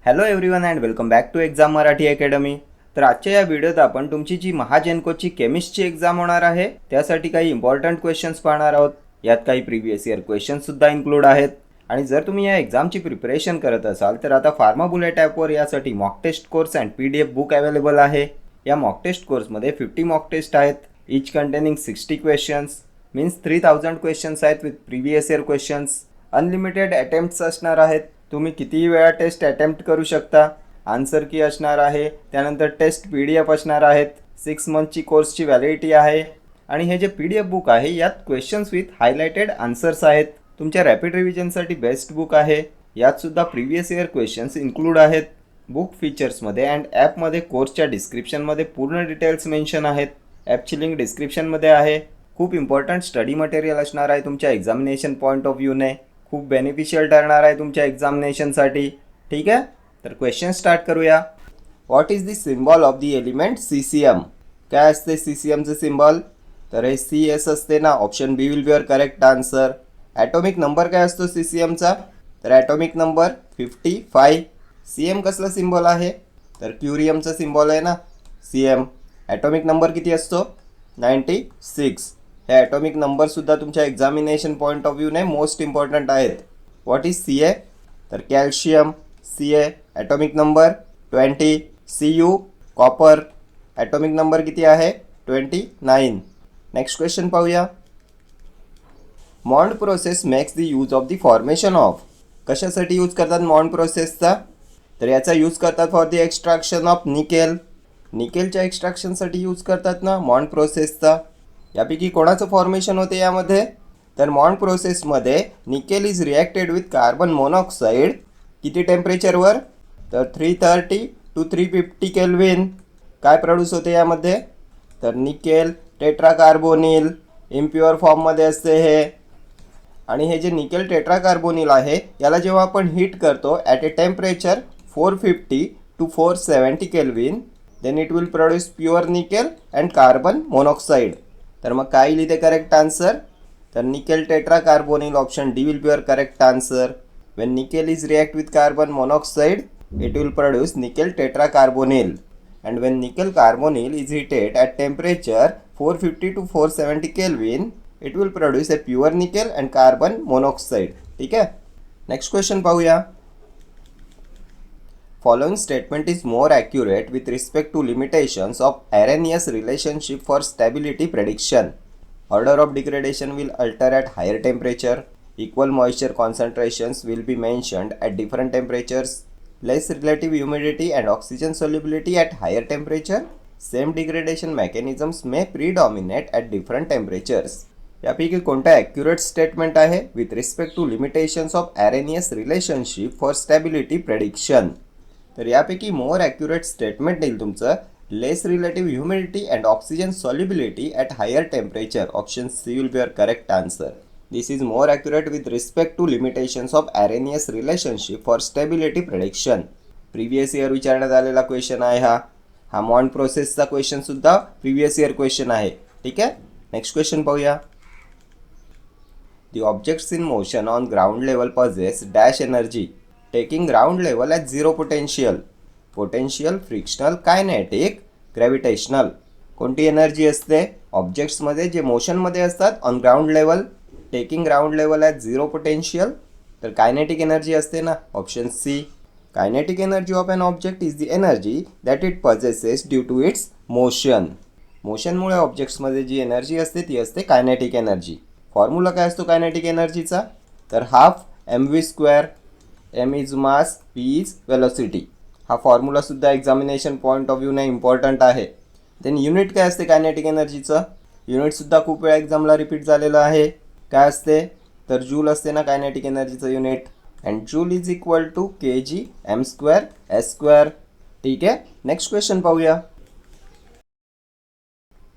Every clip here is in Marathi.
Hello everyone and welcome back to exam Marathi academy. तर आजच्या या व्हिडिओत आपण तुमची जी महाजेनकोची केमिस्ट्रीची एक्झाम होणार आहे त्यासाठी काही इम्पॉर्टंट क्वेश्चन्स पाहणार आहोत. यात काही प्रिव्हियस इयर क्वेश्चन्ससुद्धा इन्क्लूड आहेत. आणि जर तुम्ही या एक्झामची प्रिपरेशन करत असाल तर आता फार्मा बुलेट ॲपवर यासाठी mock test course and PDF book available आहे. या मॉक टेस्ट कोर्समध्ये 50 मॉक टेस्ट आहेत, each containing 60 questions, means 3000 questions आहेत with previous year questions. Unlimited attempts असणार आहेत. तुम्ही कितीही वेळा टेस्ट अटेम्प्ट करू शकता. आन्सर की असणार आहे, त्यानंतर टेस्ट PDF असणार आहेत. 6 मंथची कोर्सची व्हॅलिडिटी आहे. आणि हे जे PDF बुक आहे यात क्वेश्चन्स विथ हायलाइटेड आन्सर्स आहेत. तुमच्या रॅपिड रिव्हिजनसाठी बेस्ट बुक आहे. यातसुद्धा प्रिव्हियस इयर क्वेश्चन्स इन्क्लूड आहेत. बुक फीचर्समध्ये अँड ॲपमध्ये कोर्सच्या डिस्क्रिप्शनमध्ये पूर्ण डिटेल्स मेन्शन आहेत. ॲपची लिंक डिस्क्रिप्शनमध्ये आहे. खूप इम्पॉर्टंट स्टडी मटेरियल असणार आहे तुमच्या एक्झामिनेशन पॉईंट ऑफ व्ह्यूने. खूप बेनिफिशियल ठरणार आहे तुमच्या एक्झामिनेशनसाठी. ठीक आहे, तर क्वेश्चन स्टार्ट करूया. What is the symbol of the element CCM? काय असते CCMचे सिम्बॉल? तर हे CS असते ना. Option B will be your correct answer. Atomic number काय असतो CCMचा? तर ॲटॉमिक नंबर 55. CM कसला सिम्बॉल आहे? तर क्युरियमचा सिम्बॉल आहे ना CM. ॲटॉमिक नंबर किती असतो? 96. हे ॲटॉमिक नंबरसुद्धा तुमच्या एक्झामिनेशन पॉईंट ऑफ व्ह्यूने मोस्ट इम्पॉर्टंट आहेत. What is CA? तर calcium. CA atomic number 20. CU copper. Atomic number किती आहे? 29. नेक्स्ट क्वेश्चन पाहूया. Mond process makes the use of the formation of. कशासाठी यूज करतात मॉन्ड प्रोसेसचा? तर याचा यूज करतात for the extraction of nickel. निकेलच्या एक्स्ट्रॅक्शनसाठी यूज करतात ना मॉन्ड प्रोसेसचा. यापैकी कोणाचं फॉर्मेशन होते यामध्ये? तर मॉन्ड प्रोसेसमध्ये nickel is reacted with carbon monoxide. किती टेम्परेचरवर? तर 330 to 350 केल्विन. काय प्रोड्यूस होते यामध्ये? तर निकेल टेट्राकार्बोनिल. इम्प्युअर फॉर्ममध्ये असते हे. आणि हे जे निकेल टेट्राकार्बोनिल आहे याला जेव्हा आपण हीट करतो at a temperature 450 to 470 kelvin, then it will produce pure nickel and carbon monoxide. तर मग काय लिहिते करेक्ट आन्सर? तर nickel tetracarbonyl. Option D will be your correct answer. when nickel is react with carbon monoxide, it will produce nickel tetracarbonyl. And when nickel carbonyl is heated at temperature 450 to 470 Kelvin, it will produce a pure nickel and carbon monoxide. ठीक है. Next question पाहूया. Following statement is more accurate with respect to limitations of Arrhenius relationship for stability prediction. Order of degradation will alter at higher temperature. Equal moisture concentrations will be mentioned at different temperatures. Less relative humidity and oxygen solubility at higher temperature. Same degradation mechanisms may predominate at different temperatures. यापैकी कोणता ॲक्युरेट स्टेटमेंट आहे with respect to limitations of Arrhenius relationship for stability prediction? तर यापैकी मोर ॲक्युरेट स्टेटमेंट येईल तुमचं less relative humidity and oxygen solubility at higher temperature. Option C will be your correct answer. This is more accurate with respect to limitations of Arrhenius relationship for stability prediction. Previous year विचारण्यात आलेला क्वेश्चन आहे हा मॉन्ड प्रोसेसचा क्वेश्चन सुद्धा प्रिव्हियस इयर क्वेश्चन आहे. ठीक आहे. नेक्स्ट क्वेश्चन पाहूया. The objects in motion on ground level possess dash energy, taking ground level at zero potential. Potential, frictional, kinetic, gravitational. कोणती एनर्जी असते ऑब्जेक्ट्समध्ये जे मोशनमध्ये असतात on ground level, taking ground level at zero potential? तर कायनेटिक एनर्जी असते ना. Option C. Kinetic energy of an object is the energy that it possesses due to its motion. मोशनमुळे ऑब्जेक्ट्समध्ये जी एनर्जी असते ती असते कायनेटिक एनर्जी. फॉर्म्युला काय असतो कायनेटिक एनर्जीचा? तर half mv². m is mass, p is velocity. हा फॉर्म्युलासुद्धा एक्झामिनेशन पॉईंट ऑफ व्ह्यूने इम्पॉर्टंट आहे. देन युनिट काय असते कायनेटिक एनर्जीचं? युनिटसुद्धा खूप वेळा एक्झामला रिपीट झालेलं आहे. काय असते? तर जूल असते ना कायनेटिक एनर्जीचं unit. And joule is equal to kg m² s². ठीक आहे. नेक्स्ट क्वेश्चन पाहूया.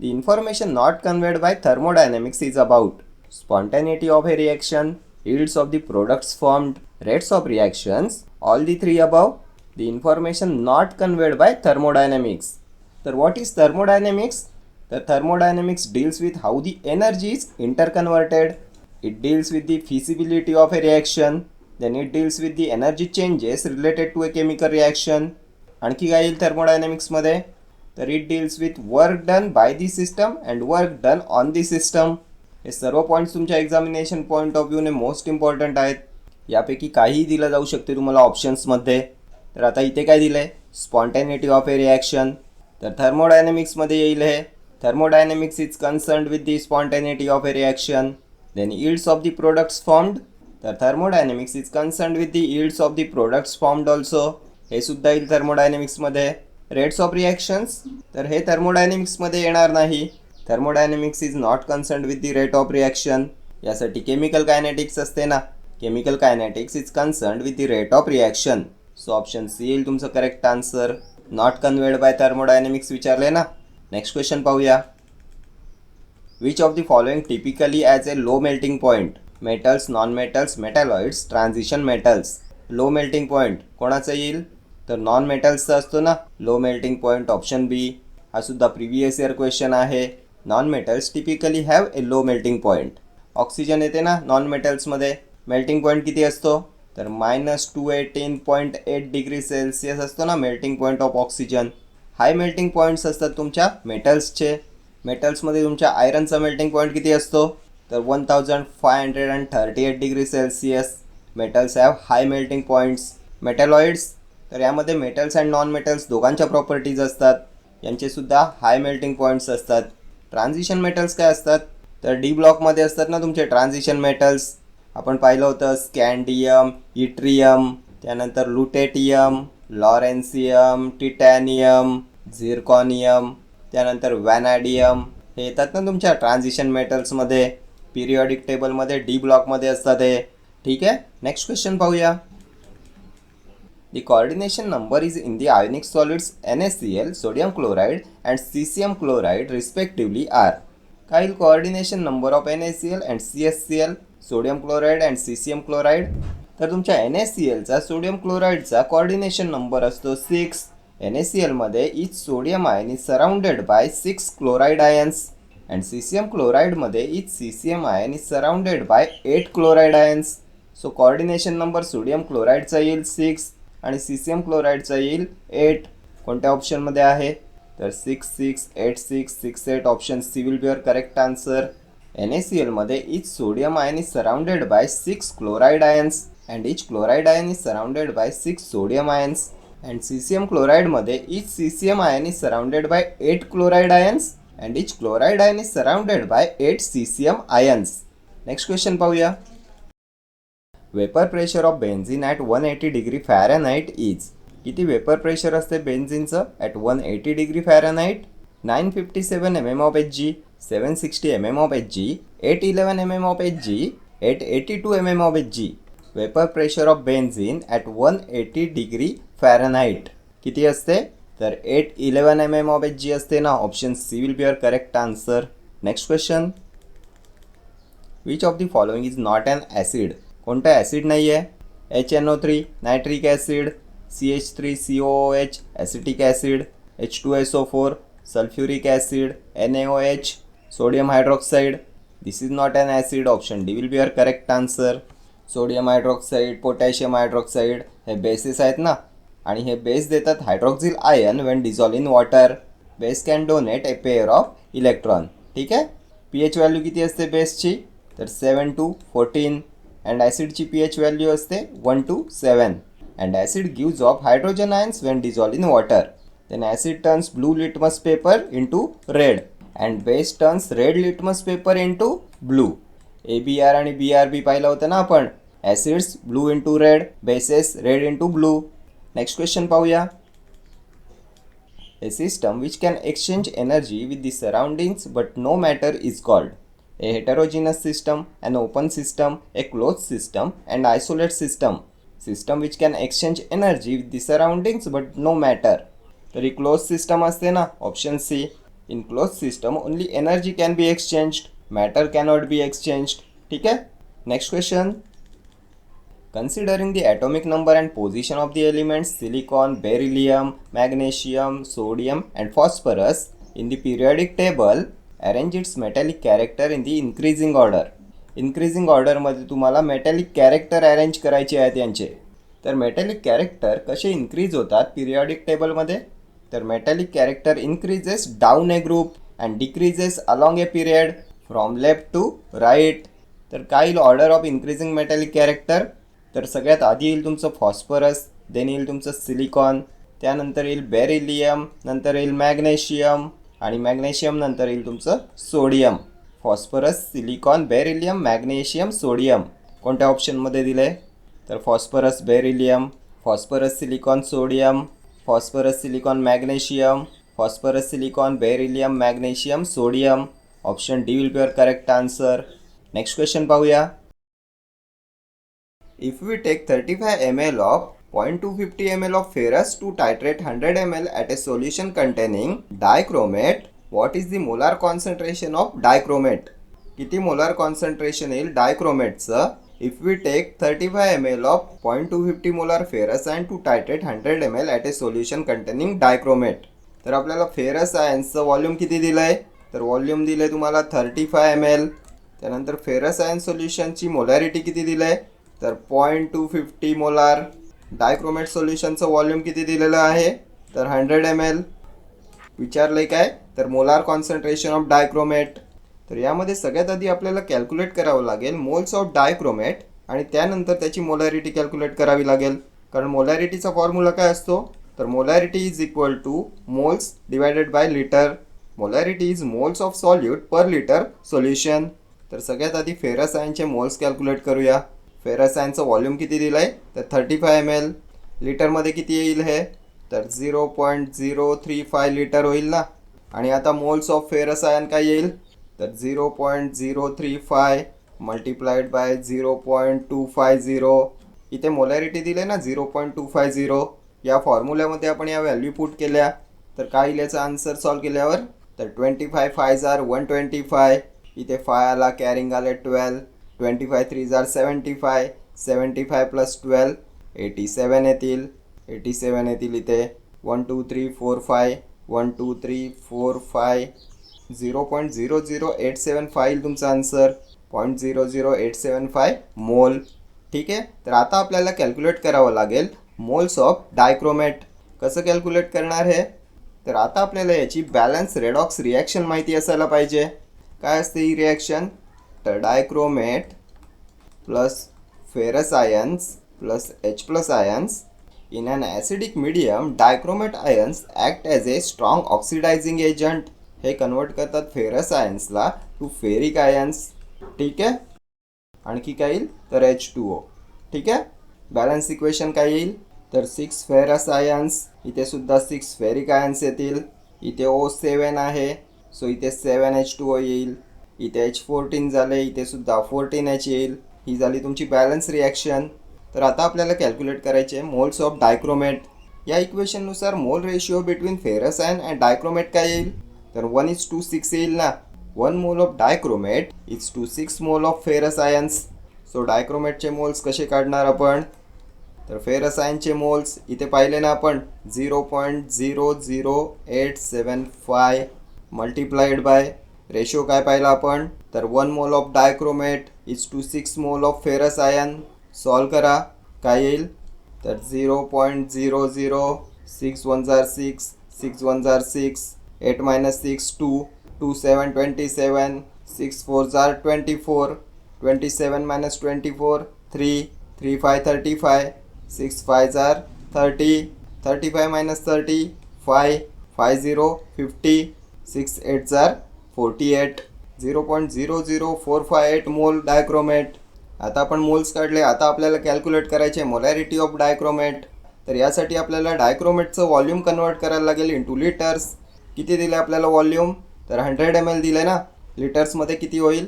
The information not conveyed by thermodynamics is about spontaneity of a reaction, yields of the products formed, rates of reactions, all the three above. The information not conveyed by thermodynamics. तर what is thermodynamics? The thermodynamics deals with how the energy is interconverted. It deals with the feasibility of a reaction. Then it deals with the energy changes related to a chemical reaction. आणखी काय येईल थर्मोडायनॅमिक्समध्ये, तर it deals with work done by the system and work done on the system. हे सर्व पॉईंट्स तुमच्या एक्झामिनेशन पॉईंट ऑफ व्ह्यूने मोस्ट इम्पॉर्टंट आहेत. यापैकी काहीही दिलं जाऊ शकते तुम्हाला ऑप्शन्समध्ये. तर आता इथे काय दिलं आहे, स्पॉन्टॅनिटी ऑफ ए रिॲक्शन. तर थर्मोडायनॅमिक्समध्ये येईल हे. Thermodynamics is concerned with the spontaneity of a reaction. Then yields of the products formed. तर thermodynamics is concerned with the yields of the products formed also. हे सुद्धा येईल थर्मोडायनॅमिक्समध्ये. रेट्स ऑफ रिॲक्शन्स, तर हे थर्मोडायनॅमिक्समध्ये येणार नाही. Thermodynamics is not concerned with the rate of reaction. यासाठी केमिकल कायनेटिक्स असते ना, chemical kinetics is concerned with the rate of reaction. So option C येईल तुमचं correct answer. Not conveyed by thermodynamics विचारले ना. नेक्स्ट क्वेश्चन पाहूया. Which of the following typically as a low melting point, metals, non metals, metalloids, transition metals. Low melting point कोणाचं येईल, तर नॉन मेटल्सचा असतो ना लो मेल्टिंग पॉईंट, ऑप्शन बी. हा सुद्धा प्रिव्हियस इयर क्वेश्चन आहे. Non metals typically have a low melting point. Oxygen येते ना नॉन मेटल्समध्ये, मेल्टिंग पॉईंट किती असतो, तर -218.8 डिग्री सेल्सिअस असतो ना melting point of oxygen. High melting points असतात तुमच्या मेटल्सचे. मेटल्समध्ये तुमच्या आयरनचा मेल्टिंग पॉईंट किती असतो, तर 1538 degree Celsius. Metals have high melting points. Metalloids, तर यामध्ये मेटल्स अँड नॉन मेटल्स दोघांच्या प्रॉपर्टीज असतात, यांचेसुद्धा हाय मेल्टिंग पॉईंट्स असतात. ट्रान्झिशन मेटल्स काय असतात, तर डी ब्लॉकमध्ये असतात ना तुमचे ट्रान्झिशन मेटल्स. आपण पाहिलं होतं स्कॅन्डियम, इट्रियम, त्यानंतर लुटेटियम, लॉरेन्सियम, टिटॅनियम, झिरकॉनियम, त्यानंतर व्हॅनॅडियम. हे येतात ना तुमच्या ट्रान्झिशन मेटल्समध्ये. पिरियॉडिक टेबलमध्ये डी ब्लॉकमध्ये असतात हे. ठीक आहे, नेक्स्ट क्वेश्चन पाहूया. The coordination number is in the ionic solids NaCl, sodium chloride and cesium chloride respectively are. काय coordination number of NaCl and CaCl, sodium chloride and cesium chloride. तर तुमच्या NaClचा सोडियम क्लोराईडचा coordination number असतो 6. NaCl मध्ये each sodium ion is surrounded by 6 chloride ions and cesium chloride मध्ये each cesium ion is surrounded by 8 chloride ions. So coordination number sodium क्लोराईडचा येईल 6 आणि सीसीएम क्लोराईडचा येईल 8. कोणत्या ऑप्शनमध्ये आहे, तर 6, 6, 8, 6, 6, 8. Option C will be your correct answer. NaClमध्ये each sodium ion is surrounded by 6 chloride ions and each chloride ion is surrounded by 6 sodium ions. And cesium chlorideमध्ये each cesium ion is surrounded by 8 chloride ions and each chloride ion is surrounded by 8 cesium ions. Next question पाहूया. Vapour pressure of benzene at 180 degree Fahrenheit is. किती वेपर प्रेशर असते बेन्झिनचं at 180 degree Fahrenheit, 957 mm of Hg, 760 mm of Hg, 811 mm of Hg, 882 mm of Hg. Vapour pressure of benzene at 180 degree Fahrenheit किती असते, तर 811 mm of Hg असते ना. Option C will be your correct answer. Next question. Which of the following is not an acid. कोणता ॲसिड नाही आहे, HNO3 nitric acid, CH3COOH acetic acid, H2SO4 sulphuric acid, NaOH sodium hydroxide. This is not an acid. Option D will be your correct answer. Sodium hydroxide, potassium hydroxide हे बेसेस आहेत ना, आणि हे बेस देतात hydroxyl ion when dissolve in water. Base can donate a pair of electron. ठीक आहे. pH व्हॅल्यू किती असते बेसची, तर 7 to 14. अँड ॲसिडची pH व्हॅल्यू असते 1 to 7. And acid gives off hydrogen ions when dissolve in water. Then acid turns blue litmus paper into red and base turns red litmus paper into blue. ABr आणि BRB पाहिलं होतं ना आपण. Acids blue into red, bases red into blue. Next question पाहूया. A system which can exchange energy with the surroundings but no matter is called. A heterogeneous system, an open system, a closed system, and isolate system. System which can exchange energy with the surroundings but no matter. तर closed system असते ना, option C. In closed system only energy can be exchanged, matter cannot be exchanged. ठीक है. Next question. Considering the atomic number and position of the elements silicon, beryllium, magnesium, sodium and phosphorus in the periodic table, arrange its metallic character in the increasing order. Increasing ऑर्डरमध्ये तुम्हाला मेटॅलिक कॅरेक्टर अरेंज करायचे आहेत यांचे. तर मेटॅलिक कॅरेक्टर कसे इन्क्रीज होतात पिरियॉडिक टेबलमध्ये? तर metallic character increases down a group and decreases along a period from left to right. तर काय येईल order of increasing metallic character? तर सगळ्यात आधी येईल तुमचं फॉस्फरस, देन येईल तुमचं सिलिकॉन, त्यानंतर येईल बेरिलियम, नंतर येईल मॅग्नेशियम, आणि मॅग्नेशियम नंतर येईल तुमचं sodium. Phosphorus, silicon, beryllium, magnesium, sodium कोणत्या ऑप्शनमध्ये दिलं आहे? तर phosphorus, beryllium, phosphorus, silicon, sodium, phosphorus, silicon, magnesium, phosphorus, silicon, beryllium, magnesium, sodium. Option D will be your correct answer. Next question पाहूया. If we take 35 ml of 0.250 ml of ferrous to titrate 100 ml at a solution containing dichromate, what is the molar concentration of dichromate? किती मोलार कॉन्सन्ट्रेशन येईल डायक्रोमेटचं if we take 35 ml of 0.250 molar ferrous and to titrate 100 ml at a solution containing dichromate. तर आपल्याला फेरस आयन्सचं व्हॉल्यूम किती दिलं आहे? तर व्हॉल्यूम दिलं आहे तुम्हाला 35 ml. त्यानंतर फेरस आयन सोल्युशनची मोलॅरिटी किती दिलं आहे? तर 0.250 मोलार. डायक्रोमेट सोल्युशनचं व्हॉल्यूम किती दिलेलं आहे? तर 100 ml. विचारलंय काय? तर मोलार कॉन्सन्ट्रेशन ऑफ डायक्रोमेट. तर यामध्ये सगळ्यात आधी आपल्याला कॅल्क्युलेट करावं लागेल मोल्स ऑफ डायक्रोमेट आणि त्यानंतर त्याची मोलॅरिटी कॅल्क्युलेट करावी लागेल. कारण मोलॅरिटीचा फॉर्म्युला काय असतो? तर molarity is equal two moles divided by litre. Molarity is moles of solute per litre solution. तर सगळ्यात आधी फेरस आयनचे मोल्स कॅल्क्युलेट करूया. फेरस आयनचं व्हॉल्यूम किती दिलं आहे? तर 35 ml. लिटरमध्ये किती येईल हे? तर 0.035 लिटर होईल ना. आणि आता मोल्स ऑफ फेरस आयन काय येईल? तर 0.035 मल्टिप्लाइड बाय 0.250. इथे मोलॅरिटी दिले ना 0.250. या फॉर्म्युल्यामध्ये आपण या व्हॅल्यू पुट केल्या तर काय येईल याचा आन्सर सॉल्व केल्यावर? तर 25 5 आर 125. इथे 5 आला, कॅरिंग आले 12. 25 3 आर 75. 75 प्लस 12 87 येतील. 87 येतील इथे. 1 2 3 4 5 1 2 3 4 5 0.00875 येईल तुमचा आन्सर. 0.00875 मोल. ठीक आहे. तर आता आपल्याला कॅल्क्युलेट करावं लागेल मोल्स ऑफ डायक्रोमेट. कसं कॅल्क्युलेट करणार हे? तर आता आपल्याला याची बॅलन्स रेडॉक्स रिॲक्शन माहिती असायला पाहिजे. काय असते ही रिॲक्शन? तर dichromate plus ferrous ions plus H plus ions in an acidic medium. Dichromate ions act as a strong oxidising agent. हे कन्वर्ट करतात फेरस आयन्सला टू फेरिक आयन्स. ठीक आहे. आणखी काय येईल? तर H2O. ठीक आहे. बॅलन्स इक्वेशन काय येईल? तर 6 फेरस आयन्स, इथे सुद्धा 6 फेरिक आयन्स येतील. इथे O7 आहे, सो इथे 7H2O येईल. इथे H14 झाले, इथे सुद्धा 14H येईल. ही झाली तुमची बॅलन्स रिॲक्शन. तर आता आपल्याला कॅल्क्युलेट करायचे मोल्स ऑफ डायक्रोमेट. या इक्वेशननुसार मोल ratio between ferrous ion and dichromate काय येईल? तर 1:6 येईल ना. 1 mole of dichromate is to 6 mole of ferrous ions. So डायक्रोमेटचे मोल्स कसे काढणार आपण? तर फेरस आयनचे मोल्स इथे पाहिले ना आपण 0.00875 मल्टिप्लाइड बाय रेशो काय पाहिला आपण? तर 1 mole of dichromate is to 6 mole of ferrous ion. Solve करा. काय येईल? तर 0.00 6 1 6 6 1 6 8 - 6 2 2 7 27 6 4 24 27 - 24 3 3 5 35 6 5 30 35 - 30 5 50 50 6 8 48. 0.00458 मोल डायक्रोमेट. आता आपण मोल्स काढले. आता आपल्याला कॅल्क्युलेट करायचे मोलॅरिटी ऑफ डायक्रोमेट. तर यासाठी आपल्याला डायक्रोमेटचं व्हॉल्यूम कन्वर्ट करायला लागेल इंटू लिटर्स. किती दिले आपल्याला व्हॉल्यूम? तर 100 ml दिले ना. लिटर्समध्ये किती होईल?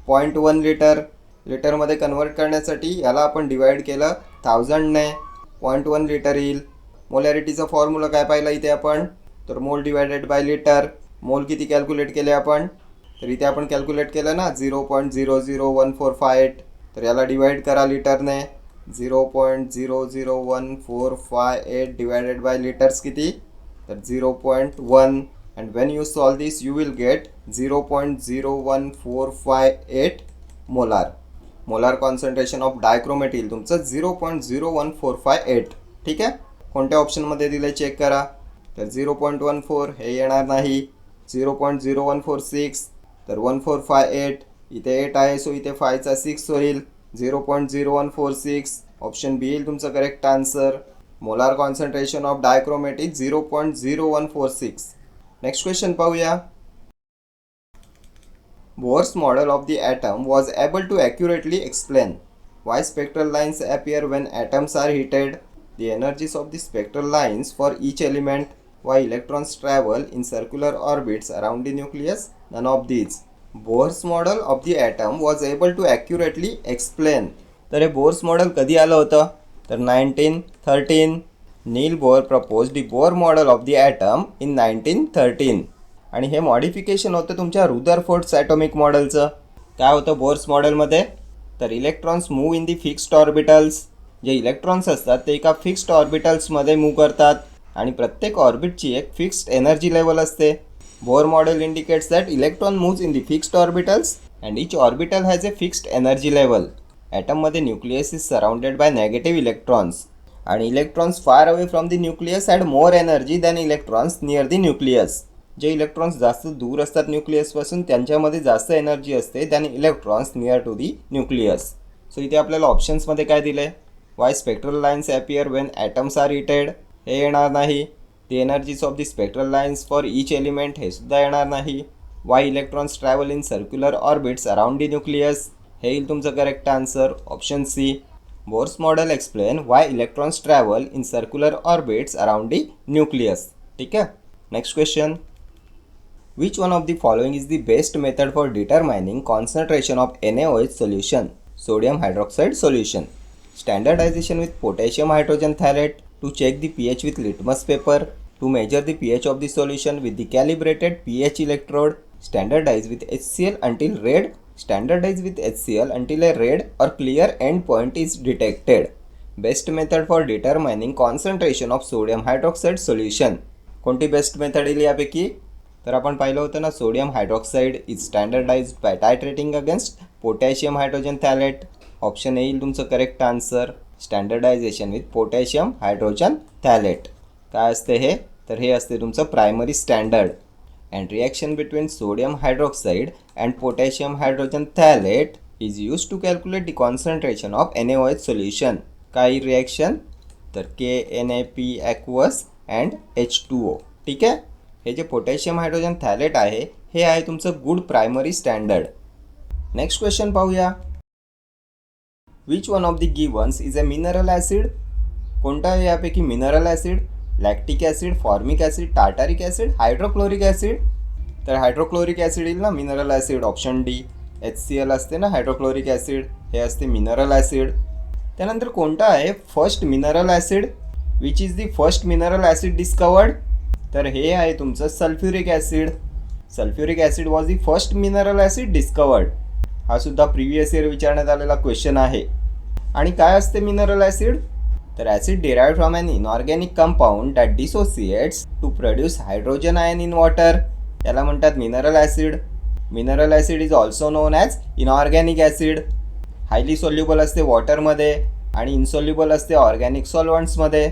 0.1 लिटर. लिटरमध्ये कन्वर्ट करण्यासाठी याला आपण डिवाइड केलं 1000ने. 0.1 लिटर येईल. मोलॅरिटीचा फॉर्म्युला काय पाहिला इथे आपण? तर मोल डिवायडेड बाय लिटर. मोल किती कॅल्क्युलेट केले आपण? तर इथे आपण कॅल्क्युलेट केलं ना 0.00148. तर याला डिवाइड करा लिटरने. 0.00148 डिवायडेड बाय लिटर्स किती? तर 0.1. And Wien you solve this you will get 0.01458 molar. Molar concentration of dichromate येईल तुमचं 0.01458. ठीक आहे. कोणत्या ऑप्शनमध्ये दिलं चेक करा. तर 0.14 हे येणार नाही, 0.0146 तर 1458 इथे 8 आहे सो इथे 5चा 6 होईल, 0.0146 ऑप्शन बी येईल तुमचं correct answer. Molar concentration of dichromate is 0.0146. Next question पाहूया. Bohr's model of the atom was able to accurately explain why spectral lines appear when atoms are heated, the energies of the spectral lines for each element, why electrons travel in circular orbits around the nucleus, none of these. Bohr's model of the atom was able to accurately explain. तर हे बोर्स मॉडेल कधी आलं होतं? तर 1913. Niels Bohr propose the Bohr model of the atom in 1913. आणि हे मॉडिफिकेशन होतं तुमच्या रुदरफोर्ड्स ॲटॉमिक मॉडेलचं. काय होतं बोर्स मॉडेलमध्ये? तर electrons move in the fixed orbitals. जे इलेक्ट्रॉन्स असतात ते एका फिक्स्ड ऑर्बिटल्समध्ये मूव्ह करतात आणि प्रत्येक ऑर्बिटची एक फिक्स्ड एनर्जी लेवल असते. Bohr model indicates that electron moves in the fixed orbitals and each orbital has a fixed energy level. ॲटममध्ये nucleus is surrounded by negative electrons आणि electrons far away from the nucleus had more energy than electrons near the nucleus. जे इलेक्ट्रॉन्स जास्त दूर असतात न्यूक्लियसपासून त्यांच्यामध्ये जास्त एनर्जी असते than electrons near to the nucleus. So इथे आपल्याला ऑप्शन्समध्ये काय दिलं आहे? Why spectral lines appear when atoms are heated हे येणार नाही. The energies of the spectral lines for each element हे सुद्धा येणार नाही. Why electrons travel in circular orbits around the nucleus हे येईल तुमचं correct answer option C. Bohr's model explain why electrons travel in circular orbits around the nucleus. ठीक आहे. Next question. Which one of the following is the best method for determining concentration of NaOH solution? Sodium hydroxide solution. Standardization with potassium hydrogen thalate, to check the pH with litmus paper, to measure the pH of the solution with the calibrated pH electrode, standardize with HCl until red, standardize with HCl until a red or clear end point is detected. Best method for determining concentration of sodium hydroxide solution. कोणती बेस्ट मेथड येईल यापैकी? तर आपण पाहिलं होतं ना, sodium hydroxide is standardise by titrating against potassium hydrogen phthalate. Option येईल तुमचं correct answer. Standardisation with potassium hydrogen phthalate. काय असते हे? तर हे असते तुमचं primary standard. And reaction between sodium hydroxide and potassium hydrogen phthalate is use to calculate the concentration of NaOH solution. काय रिॲक्शन? तर KNAP ॲक्वस अँड H2O. ठीक आहे. हे जे पोटॅशियम हायड्रोजन थॅलेट आहे हे आहे तुमचं good primary standard. Next question पाहूया. Which one of the givens is a mineral acid? कोणता आहे यापैकी mineral acid? Lactic acid, formic acid, tartaric acid, hydrochloric acid. तर हायड्रोक्लोरिक ॲसिड येईल ना mineral acid. Option D. HCl असते ना हायड्रोक्लोरिक ॲसिड, हे असते मिनरल ॲसिड. त्यानंतर कोणता आहे first mineral acid? Which is the first mineral acid discovered? तर हे आहे तुमचं sulphuric acid. Sulphuric acid was the first mineral acid discovered. हा सुद्धा प्रिव्हियस इयर विचारण्यात आलेला क्वेश्चन आहे. आणि काय असते मिनरल ॲसिड? तर acid derived from an inorganic compound that dissociates to produce hydrogen ion in water. याला म्हणतात mineral acid. Mineral acid is also known as inorganic acid. Highly soluble असते वॉटरमध्ये आणि इनसोल्युबल असते ऑर्गॅनिक सॉल्वंट्समध्ये.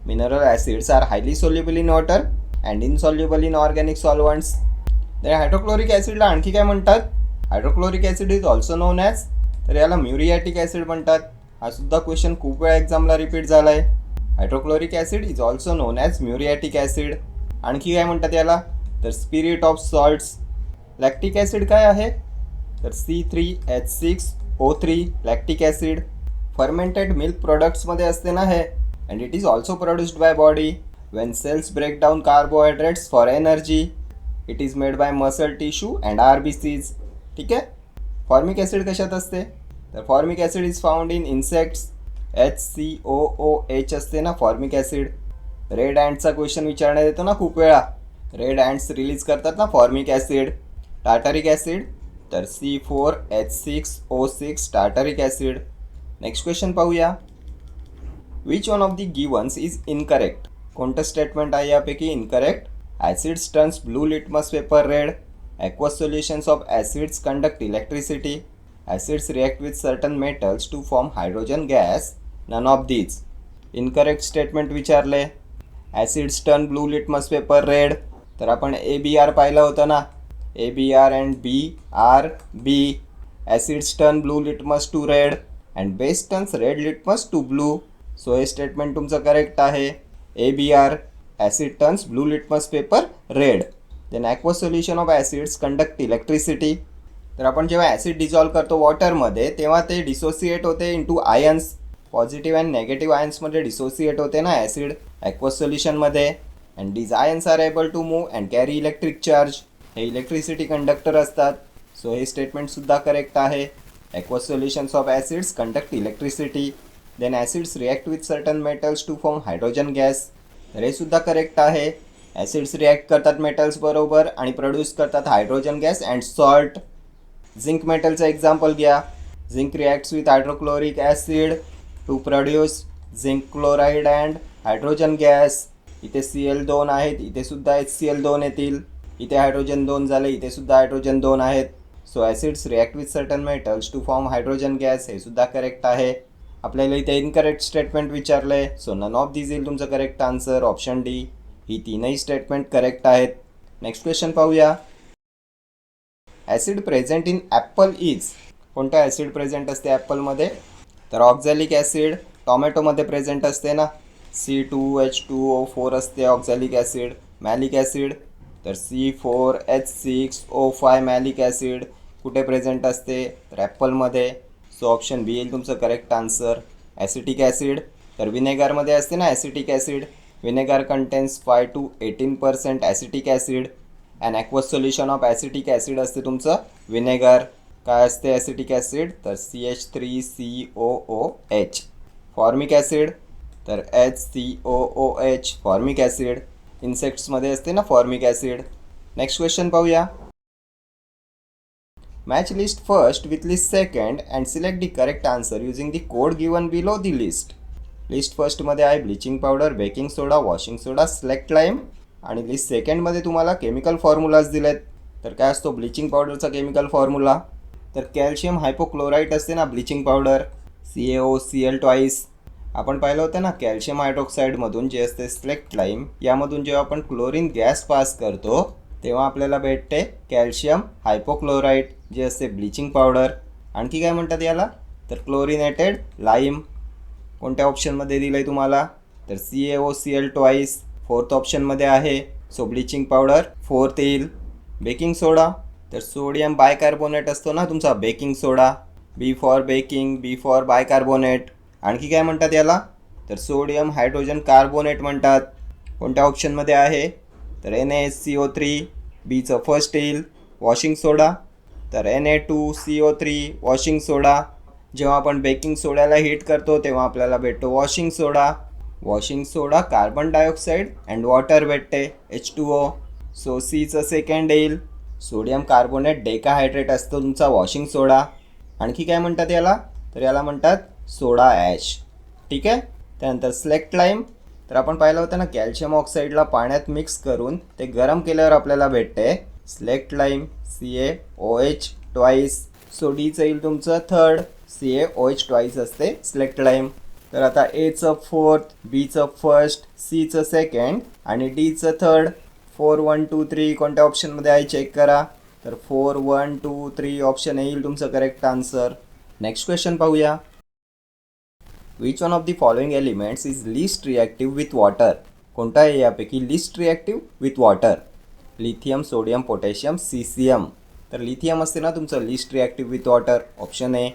Mineral acids are highly soluble in water and insoluble in organic solvents. तर हायड्रोक्लोरिक ॲसिडला आणखी काय म्हणतात? Hydrochloric acid is also known as, तर याला म्युरियाटिक ॲसिड म्हणतात. हा सुद्धा क्वेश्चन खूप वेळा एक्झामला रिपीट झाला आहे. Hydrochloric acid is also known as muriatic acid. आणखी काय म्हणतात याला? तर spirit of salts. Lactic acid काय आहे? तर C3H6O3 lactic acid. Fermented milk प्रोडक्ट्समध्ये असते ना हे. And it is also produced by body when cells break down carbohydrates for energy. It is made by muscle tissue and RBCs. ठीक आहे. फॉर्मिक ॲसिड कशात असते? तर formic acid is found in insects. HCOOH असते ना फॉर्मिक ॲसिड. रेड अँटचा क्वेश्चन विचारण्यात येतो ना खूप वेळा. रेड अँट्स रिलीज करतात ना फॉर्मिक ॲसिड. टार्टारिक ॲसिड तर C4H6O6 tartaric acid. Next question पाहूया. Which one of the givens is incorrect? कोणतं स्टेटमेंट आहे यापैकी incorrect? Acids turns blue litmus paper red. Aqueous solutions of acids conduct electricity. Acids react with certain metals to form hydrogen gas. None of these. Incorrect statement विचारले. Acids turn blue litmus paper red. तर आपण ABR पाहिलं होतं ना. ABR and BRB. Acids turn blue litmus to red and base turns red litmus to blue. So हे स्टेटमेंट तुमचं करेक्ट आहे. ABR, acid turns blue litmus paper red. Then aqueous solution of acids conduct electricity. तर आपण जेव्हा ॲसिड डिझॉल्व करतो वॉटरमध्ये तेव्हा ते डिसोसिएट होते इंटू आयन्स. पॉझिटिव्ह अँड नेगेटिव्ह आयन्समध्ये डिसोसिएट होते ना ॲसिड ॲक्वस सोल्युशनमध्ये. And these ions are able to move and carry electric charge. हे इलेक्ट्रिसिटी कंडक्टर असतात. सो हे स्टेटमेंटसुद्धा करेक्ट आहे. Aqueous solutions of acids conduct electricity. Then acids react with certain metals to form hydrogen gas. तर हे सुद्धा करेक्ट आहे. ॲसिड्स रिॲक्ट करतात मेटल्स बरोबर आणि प्रोड्यूस करतात hydrogen gas and salt. Zinc मेटलचं एक्झाम्पल घ्या. Zinc reacts with hydrochloric acid to produce zinc chloride and hydrogen gas. इथे Cl2 आहेत, इथे सुद्धा HCl2 येतील. इथे हायड्रोजन 2 झाले, इथे सुद्धा हायड्रोजन 2 आहेत. So acids react with certain metals to form hydrogen gas. हे सुद्धा करेक्ट आहे. आपल्याला इथे इनकरेक्ट स्टेटमेंट विचारलं आहे. सो नन ऑफ दिस येईल तुमचं करेक्ट आन्सर. Option D. ही तीनही स्टेटमेंट करेक्ट आहेत. नेक्स्ट क्वेश्चन पाहूया. Acid present in apple is. कोणतं ॲसिड प्रेझेंट असते ॲपलमध्ये? तर ऑक्झॅलिक ॲसिड. टॉमॅटोमध्ये प्रेझेंट असते ना. C2H2O4 असते ऑक्झॅलिक ॲसिड. मॅलिक ॲसिड तर C4H6O5 मॅलिक ॲसिड कुठे प्रेझेंट असते? तर ॲपलमध्ये. सो ऑप्शन बी येईल तुमचं करेक्ट आन्सर. ॲसिटिक ॲसिड तर विनेगरमध्ये असते ना acetic acid. Vinegar contains 5 to 18% acetic acid. And aqueous solution of acetic acid असते तुमचं विनेगर. काय असते ॲसिटिक ॲसिड? तर CH3COOH. फॉर्मिक ॲसिड तर HCOOH फॉर्मिक ॲसिड. इन्सेक्ट्समध्ये असते ना फॉर्मिक ॲसिड. नेक्स्ट क्वेश्चन पाहूया. Match list first with list second and select the correct answer using the code given below the list. List फर्स्टमध्ये आहे bleaching powder, baking soda, washing soda, select lime. आणि लिस्ट सेकंडमध्ये तुम्हाला केमिकल फॉर्म्युलाज दिलेत. तर काय असतो ब्लिचिंग पावडरचा केमिकल फॉर्म्युला? तर कॅल्शियम हायपोक्लोराईट असते ना ब्लिचिंग पावडर. CaOCl2. आपण पाहिलं होतं ना कॅल्शियम हायड्रॉक्साईडमधून जे असते सिलेक्ट लाईम, यामधून जेव्हा आपण क्लोरीन गॅस पास करतो तेव्हा आपल्याला भेटते कॅल्शियम हायपोक्लोराईट जे असते ब्लिचिंग पावडर. आणखी काय म्हणतात याला? तर क्लोरिनेटेड लाईम. कोणत्या ऑप्शनमध्ये दिलं आहे तुम्हाला? तर CaOCl2 फोर्थ ऑप्शनमध्ये आहे. सो ब्लिचिंग पावडर फोर्थ येईल. बेकिंग सोडा तर सोडियम बायकार्बोनेट असतो ना तुमचा baking soda. B for baking, B for bicarbonate. आणखी काय म्हणतात याला? तर सोडियम हायड्रोजन कार्बोनेट म्हणतात. कोणत्या ऑप्शनमध्ये आहे? तर NaCO3 बीचं फर्स्ट येईल. वॉशिंग सोडा तर Na2CO3 वॉशिंग सोडा. जेव्हा आपण बेकिंग सोड्याला हीट करतो तेव्हा आपल्याला भेटतो washing soda. Washing soda carbon dioxide and water भेटते H2O. सो Cचं सेकंड येईल. सोडियम कार्बोनेट डेकाहायड्रेट असतो तुमचा वॉशिंग सोडा. आणखी काय म्हणतात याला? तर याला म्हणतात सोडा ॲश. ठीक आहे. त्यानंतर सिलेक्ट लाईम तर आपण पाहिलं होतं ना कॅल्शियम ऑक्साईडला पाण्यात मिक्स करून ते गरम केल्यावर आपल्याला भेटते सिलेक्ट लाईम CaOH2. सो डीचं येईल तुमचं थर्ड. CaOH2 असते सिलेक्ट लाईम. तर आता Aचं फोर्थ, Bचं फर्स्ट, Cचं सेकंड आणि Dचं थर्ड. 4, 1, 2, 3 कोणत्या ऑप्शनमध्ये आहे चेक करा. तर 4, 1, 2, 3 ऑप्शन येईल तुमचं करेक्ट आन्सर. नेक्स्ट क्वेश्चन पाहूया. Which one of the following elements is least reactive with water. कोणता आहे यापैकी list reactive with water? Lithium, sodium, potassium, caesium. तर लिथियम असते ना तुमचं least reactive with water. Option A.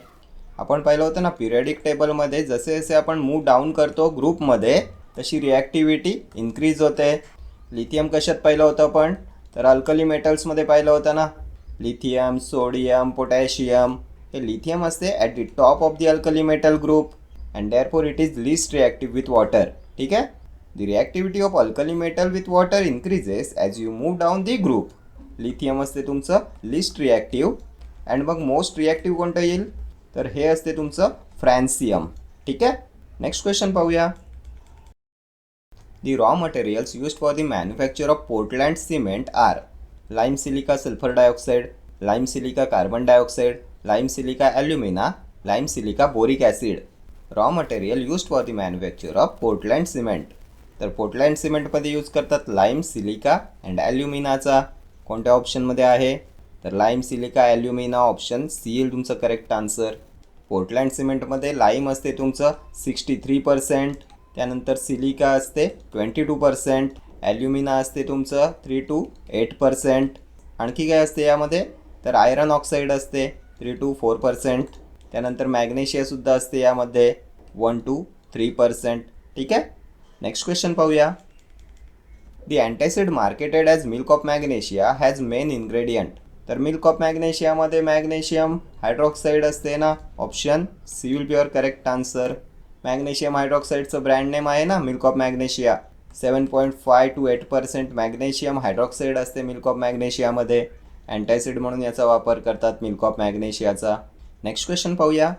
आपण पाहिलं होतं ना पिरियडिक टेबलमध्ये जसे जसे आपण मूव डाऊन करतो ग्रुपमध्ये तशी रिॲक्टिव्हिटी इन्क्रीज होते. लिथियम कशात पाहिलं होतं आपण? तर अल्कली मेटल्समध्ये पाहिलं होतं ना. Lithium, sodium, potassium. हे लिथियम असते at the top of the alkali metal group and therefore it is least reactive with water. ठीक आहे. The reactivity of alkali metal with water increases as you move down the group. Lithium असते तुमचं लिस्ट रिॲक्टिव्ह. अँड मग मोस्ट रिॲक्टिव्ह कोणतं येईल? तर हे असते तुमचं फ्रॅन्सियम. ठीक आहे. नेक्स्ट क्वेश्चन पाहूया. The raw materials used for the manufacture of Portland cement are lime silica sulfur dioxide, lime silica carbon dioxide, lime silica alumina, lime silica boric acid. Raw material used for the manufacture of Portland cement. तर पोर्टलँड सिमेंटमध्ये यूज करतात लाइम सिलिका अँड ॲल्युमिनाचा. कोणत्या ऑप्शनमध्ये आहे? तर lime silica alumina, option C येईल तुमचं करेक्ट आन्सर. पोर्टलँड सिमेंटमध्ये लाईम असते तुमचं 63%, त्यानंतर सिलिका असते 22%, ॲल्युमिना असते तुमचं 3 to 8%. आणखी काय असते यामध्ये? तर आयरन ऑक्साईड असते 3 to 4%, त्यानंतर मॅग्नेशियासुद्धा असते यामध्ये 1 to 3%. ठीक आहे. नेक्स्ट क्वेश्चन पाहूया. The antacid marketed as milk of magnesia has main ingredient. तर मिल्क ऑफ मॅग्नेशियामध्ये मॅग्नेशियम हायड्रॉक्साईड असते ना, option C will be your correct answer. Magnesium हायड्रॉक्साईडचं ब्रँड नेम आहे ना milk of magnesia. 7.5 to 8% magnesium hydroxide असते मिल्क ऑफ मॅग्नेशियामध्ये. अँटासिड म्हणून याचा वापर करतात मिल्क ऑफ मॅग्नेशियाचा. नेक्स्ट क्वेश्चन पाहूया.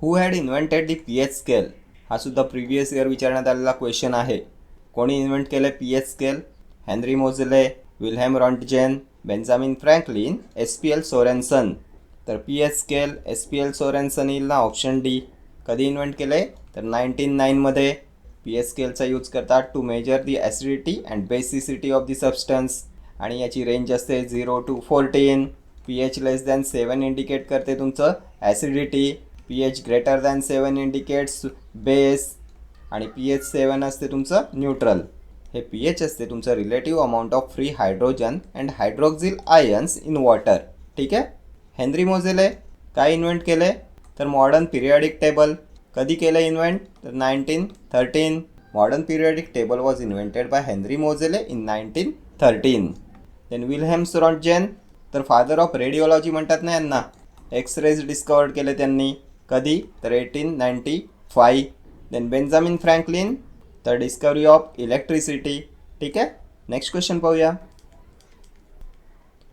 Who had invented the pH scale. हा सुद्धा प्रिव्हियस इयर विचारण्यात आलेला क्वेश्चन आहे. कोणी इन्व्हेंट केलं pH scale? Henry Moseley, Wilhelm Roentgen, Benjamin Franklin, SPL Sorensen. तर पीएच स्केल SPL सोरेन्सन येईल ना, ऑप्शन डी. कधी इन्व्हेंट केले? तर 1909मध्ये. पीएच स्केलचा यूज करतात to measure the acidity and basicity of the substance, आणि याची रेंज असते 0 to 14. pH less than 7 indicate करते तुमचं acidity, pH greater than 7 indicates base, आणि pH 7 असते तुमचं न्यूट्रल. हे pH असते तुमचं relative amount of free hydrogen and hydroxyl ions in water. ठीक आहे. हेनरी मोझेले काय इन्व्हेंट केले? तर मॉडर्न पिरियडिक टेबल. कधी केलं इन्व्हेंट? तर 1913. Modern periodic table was invented by Henry Moseley in 1913. Then Wilhelms Roentgen, तर फादर ऑफ रेडिओलॉजी म्हणतात ना यांना. एक्सरेज डिस्कवर्ड केले त्यांनी. कधी? तर 1895. देन बेंजामिन फ्रँकलिन, तर डिस्कवरी ऑफ इलेक्ट्रिसिटी. ठीक आहे. नेक्स्ट क्वेश्चन पाहूया.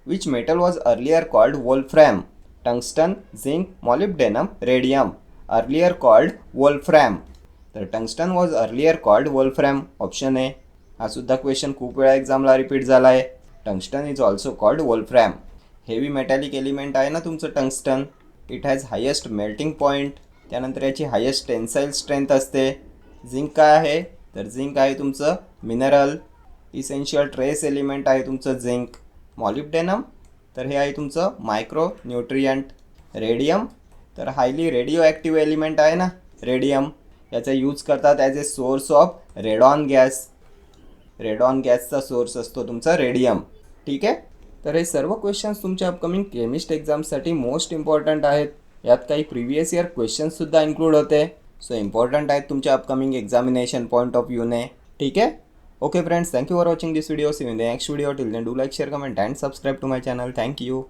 Which metal was earlier called wolfram. Tungsten, zinc, molybdenum, radium. Earlier called wolfram. तर tungsten was earlier called wolfram, option A. हा सुद्धा क्वेश्चन खूप वेळा एक्झामला रिपीट झाला आहे. Tungsten is also called wolfram. Heavy metallic element आहे ना तुमचं tungsten. It has highest melting point, त्यानंतर याची हायेस्ट टेन्साईल स्ट्रेंथ असते. झिंक काय आहे? तर झिंक आहे तुमचं मिनरल, इसेन्शियल ट्रेस एलिमेंट आहे तुमचं झिंक. मॉलिब्डेनम, तर हे आहे तुमचं मायक्रो न्यूट्रियंट. रेडियम, तर हायली रेडिओ ॲक्टिव्ह एलिमेंट आहे ना रेडियम. याचा यूज करतात as a source of radon gas. Radon गॅसचा सोर्स असतो तुमचा रेडियम. ठीक आहे. तर हे सर्व क्वेश्चन्स तुमच्या अपकमिंग केमिस्ट एक्झामसाठी मोस्ट इम्पॉर्टंट आहेत. यात काही प्रिव्हियस इयर क्वेश्चन्ससुद्धा इन्क्लूड होते. सो इम्पॉर्टंट आहेत तुमच्या अपकमिंग एक्झामिनेशन पॉईंट ऑफ व्ह्यूने. ठीक आहे. Okay friends, thank you for watching this video. See you in the next video. Till then do like, share, comment and subscribe to my channel. Thank you.